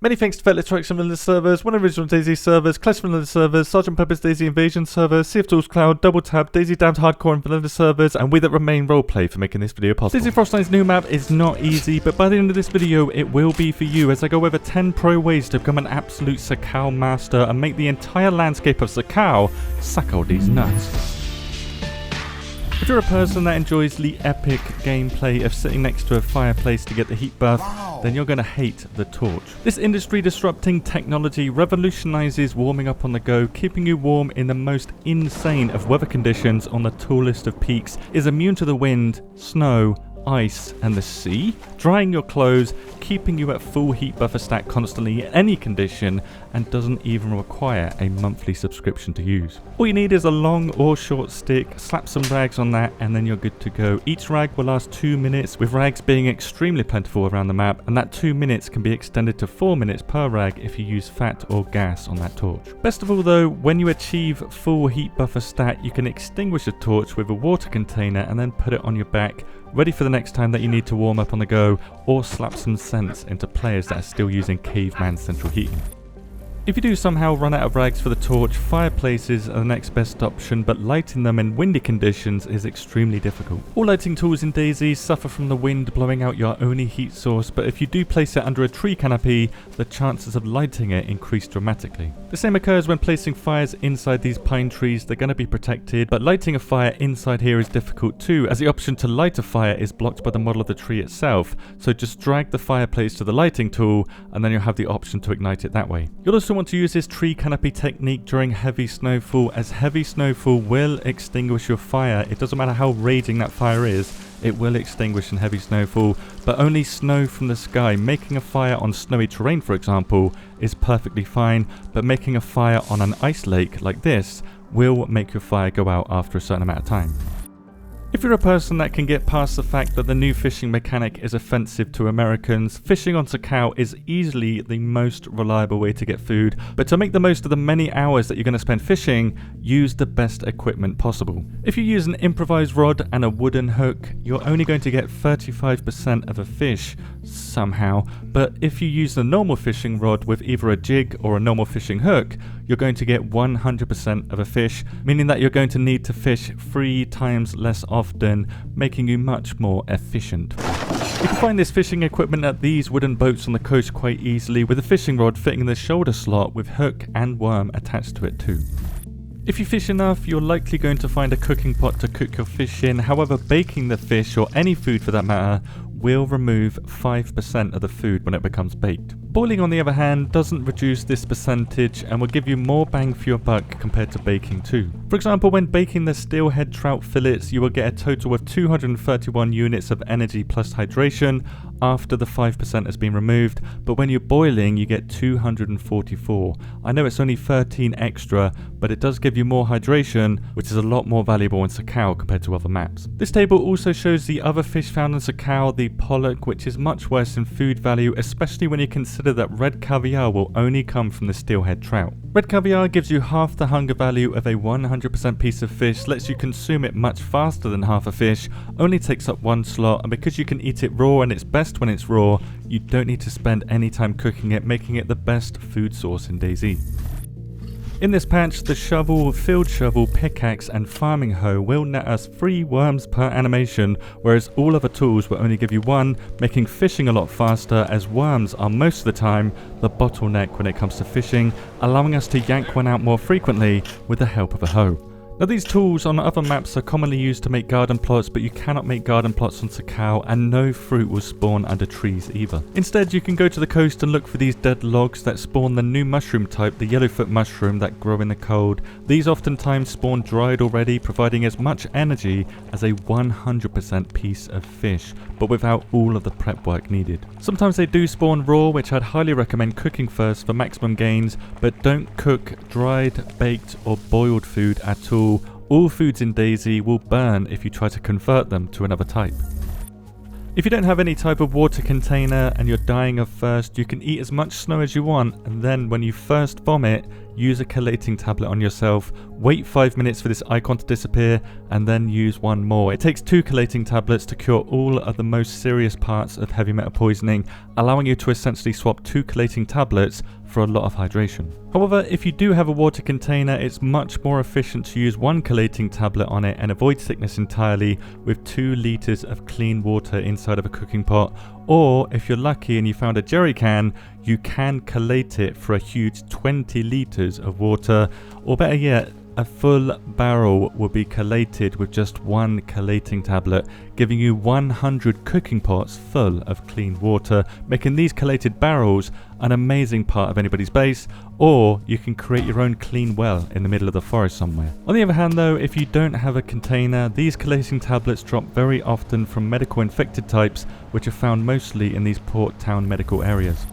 Many thanks to Electronics Vanilla servers, one original DayZ servers, Clash Vanilla servers, Sgt. Pepper's DayZ Invasion servers, Sea of Tools Cloud, Double Tap, DayZ Damned Hardcore and Vanilla servers, and We That Remain roleplay for making this video possible. DayZ Frostline's new map is not easy, but by the end of this video it will be for you as I go over 10 pro ways to become an absolute Sakhal master and make the entire landscape of Sakhal suckle these nuts. If you're a person that enjoys the epic gameplay of sitting next to a fireplace to get the heat buff, then you're going to hate the torch. This industry-disrupting technology revolutionizes warming up on the go, keeping you warm in the most insane of weather conditions on the tallest of peaks, is immune to the wind, snow, ice and the sea, drying your clothes, keeping you at full heat buffer stat constantly in any condition, and doesn't even require a monthly subscription to use. All you need is a long or short stick, slap some rags on that and then you're good to go. Each rag will last 2 minutes, with rags being extremely plentiful around the map, and that 2 minutes can be extended to 4 minutes per rag if you use fat or gas on that torch. Best of all though, when you achieve full heat buffer stat, you can extinguish the torch with a water container and then put it on your back, ready for the next time that you need to warm up on the go, or slap some sense into players that are still using caveman central heating. If you do somehow run out of rags for the torch, fireplaces are the next best option, but lighting them in windy conditions is extremely difficult. All lighting tools in DayZ suffer from the wind blowing out your only heat source, but if you do place it under a tree canopy, the chances of lighting it increase dramatically. The same occurs when placing fires inside these pine trees. They're going to be protected, but lighting a fire inside here is difficult too, as the option to light a fire is blocked by the model of the tree itself, so just drag the fireplace to the lighting tool and then you'll have the option to ignite it that way. You'll also want to use this tree canopy technique during heavy snowfall, as heavy snowfall will extinguish your fire. It doesn't matter how raging that fire is, it will extinguish in heavy snowfall, but only snow from the sky. Making a fire on snowy terrain, for example, is perfectly fine, but making a fire on an ice lake like this will make your fire go out after a certain amount of time. If you're a person that can get past the fact that the new fishing mechanic is offensive to Americans, fishing on Sakhal is easily the most reliable way to get food, but to make the most of the many hours that you're going to spend fishing, use the best equipment possible. If you use an improvised rod and a wooden hook, you're only going to get 35% of a fish somehow, but if you use the normal fishing rod with either a jig or a normal fishing hook, you're going to get 100% of a fish, meaning that you're going to need to fish 3 times less often, making you much more efficient. You can find this fishing equipment at these wooden boats on the coast quite easily, with a fishing rod fitting in the shoulder slot with hook and worm attached to it too. If you fish enough, you're likely going to find a cooking pot to cook your fish in. However, baking the fish, or any food for that matter, will remove 5% of the food when it becomes baked. Boiling, on the other hand, doesn't reduce this percentage and will give you more bang for your buck compared to baking too. For example, when baking the steelhead trout fillets, you will get a total of 231 units of energy plus hydration after the 5% has been removed, but when you're boiling you get 244. I know it's only 13 extra, but it does give you more hydration, which is a lot more valuable in Sakhal compared to other maps. This table also shows the other fish found in Sakhal, the pollock, which is much worse in food value, especially when you consider that red caviar will only come from the steelhead trout. Red caviar gives you half the hunger value of a 100% piece of fish, lets you consume it much faster than half a fish, only takes up 1 slot, and because you can eat it raw and it's best when it's raw, you don't need to spend any time cooking it, making it the best food source in DayZ. In this patch, the shovel, field shovel, pickaxe and farming hoe will net us 3 worms per animation, whereas all other tools will only give you 1, making fishing a lot faster, as worms are most of the time the bottleneck when it comes to fishing, allowing us to yank one out more frequently with the help of a hoe. Now, these tools on other maps are commonly used to make garden plots, but you cannot make garden plots on Sakhal, and no fruit will spawn under trees either. Instead, you can go to the coast and look for these dead logs that spawn the new mushroom type, the yellowfoot mushroom, that grow in the cold. These oftentimes spawn dried already, providing as much energy as a 100% piece of fish, but without all of the prep work needed. Sometimes they do spawn raw, which I'd highly recommend cooking first for maximum gains, but don't cook dried, baked or boiled food at all. All foods in DayZ will burn if you try to convert them to another type. If you don't have any type of water container and you're dying of thirst, you can eat as much snow as you want, and then when you first vomit, use a collating tablet on yourself, wait 5 minutes for this icon to disappear, and then use one more. It takes 2 chelating tablets to cure all of the most serious parts of heavy metal poisoning, allowing you to essentially swap 2 chelating tablets for a lot of hydration. However, if you do have a water container, it's much more efficient to use 1 chelating tablet on it and avoid sickness entirely with 2 liters of clean water inside of a cooking pot. Or if you're lucky and you found a jerry can, you can chelate it for a huge 20 liters of water, or better yet, a full barrel will be chelated with just 1 chelating tablet, giving you 100 cooking pots full of clean water, making these chelated barrels an amazing part of anybody's base. Or you can create your own clean well in the middle of the forest somewhere. On the other hand though, if you don't have a container, these chelating tablets drop very often from medical infected types, which are found mostly in these port town medical areas.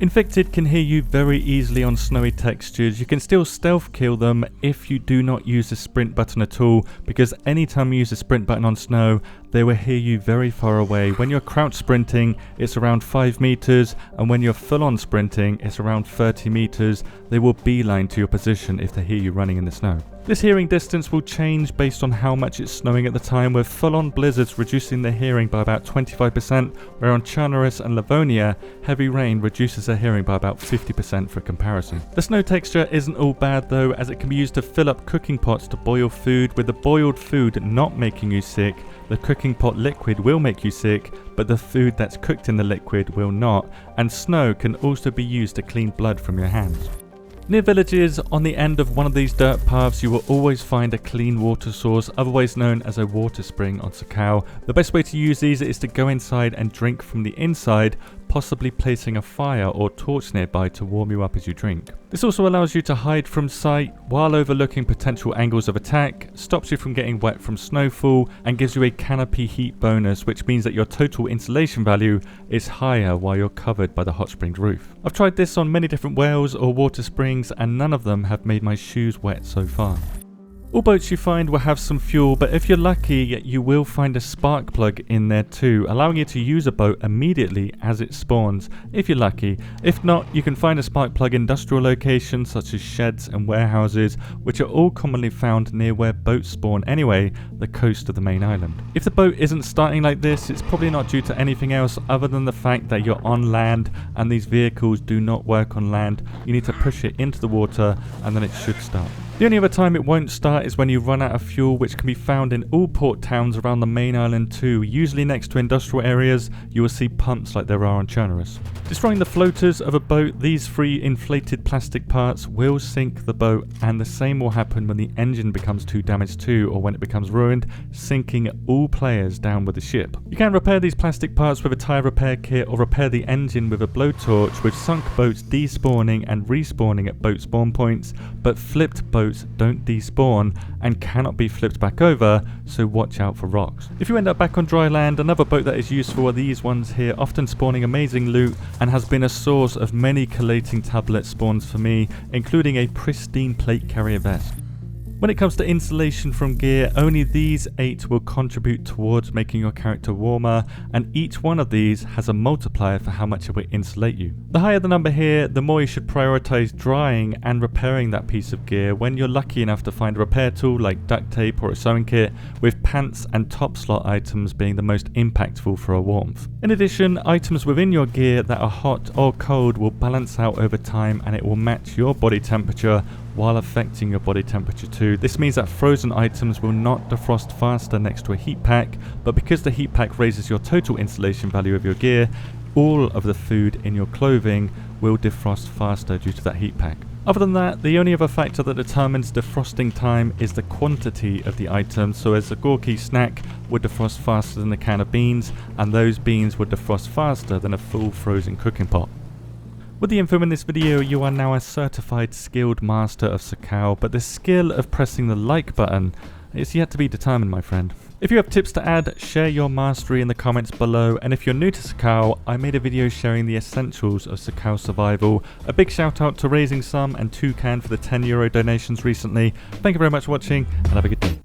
Infected can hear you very easily on snowy textures. You can still stealth kill them if you do not use the sprint button at all, because anytime you use the sprint button on snow, they will hear you very far away. When you're crouch sprinting, it's around 5 meters, and when you're full on sprinting, it's around 30 meters. They will beeline to your position if they hear you running in the snow. This hearing distance will change based on how much it's snowing at the time, with full-on blizzards reducing their hearing by about 25%, where on Chernarus and Livonia, heavy rain reduces their hearing by about 50% for comparison. The snow texture isn't all bad though, as it can be used to fill up cooking pots to boil food, with the boiled food not making you sick. The cooking pot liquid will make you sick, but the food that's cooked in the liquid will not, and snow can also be used to clean blood from your hands. Near villages, on the end of one of these dirt paths, you will always find a clean water source, otherwise known as a water spring on Sakhal. The best way to use these is to go inside and drink from the inside, possibly placing a fire or torch nearby to warm you up as you drink. This also allows you to hide from sight while overlooking potential angles of attack, stops you from getting wet from snowfall, and gives you a canopy heat bonus, which means that your total insulation value is higher while you're covered by the hot springs roof. I've tried this on many different wells or water springs, and none of them have made my shoes wet so far. All boats you find will have some fuel, but if you're lucky, you will find a spark plug in there too, allowing you to use a boat immediately as it spawns, if you're lucky. If not, you can find a spark plug in industrial locations such as sheds and warehouses, which are all commonly found near where boats spawn anyway, the coast of the main island. If the boat isn't starting like this, it's probably not due to anything else other than the fact that you're on land, and these vehicles do not work on land. You need to push it into the water and then it should start. The only other time it won't start is when you run out of fuel, which can be found in all port towns around the main island too. Usually next to industrial areas, you will see pumps like there are on Chernarus. Destroying the floaters of a boat, these 3 inflated plastic parts will sink the boat, and the same will happen when the engine becomes too damaged too, or when it becomes ruined, sinking all players down with the ship. You can repair these plastic parts with a tyre repair kit, or repair the engine with a blowtorch, with sunk boats despawning and respawning at boat spawn points, but flipped boats don't despawn and cannot be flipped back over, so watch out for rocks. If you end up back on dry land, another boat that is useful are these ones here, often spawning amazing loot, and has been a source of many chelating tablet spawns for me, including a pristine plate carrier vest. When it comes to insulation from gear, only these 8 will contribute towards making your character warmer, and each one of these has a multiplier for how much it will insulate you. The higher the number here, the more you should prioritize drying and repairing that piece of gear when you're lucky enough to find a repair tool like duct tape or a sewing kit, with pants and top slot items being the most impactful for a warmth. In addition, items within your gear that are hot or cold will balance out over time, and it will match your body temperature while affecting your body temperature too. This means that frozen items will not defrost faster next to a heat pack, but because the heat pack raises your total insulation value of your gear, all of the food in your clothing will defrost faster due to that heat pack. Other than that, the only other factor that determines defrosting time is the quantity of the item, so as a Gorky snack would defrost faster than a can of beans, and those beans would defrost faster than a full frozen cooking pot. With the info in this video, you are now a certified skilled master of Sakhal, but the skill of pressing the like button is yet to be determined, my friend. If you have tips to add, share your mastery in the comments below, and if you're new to Sakhal, I made a video sharing the essentials of Sakhal survival. A big shout out to Raising Some and Toucan for the €10 donations recently. Thank you very much for watching, and have a good day.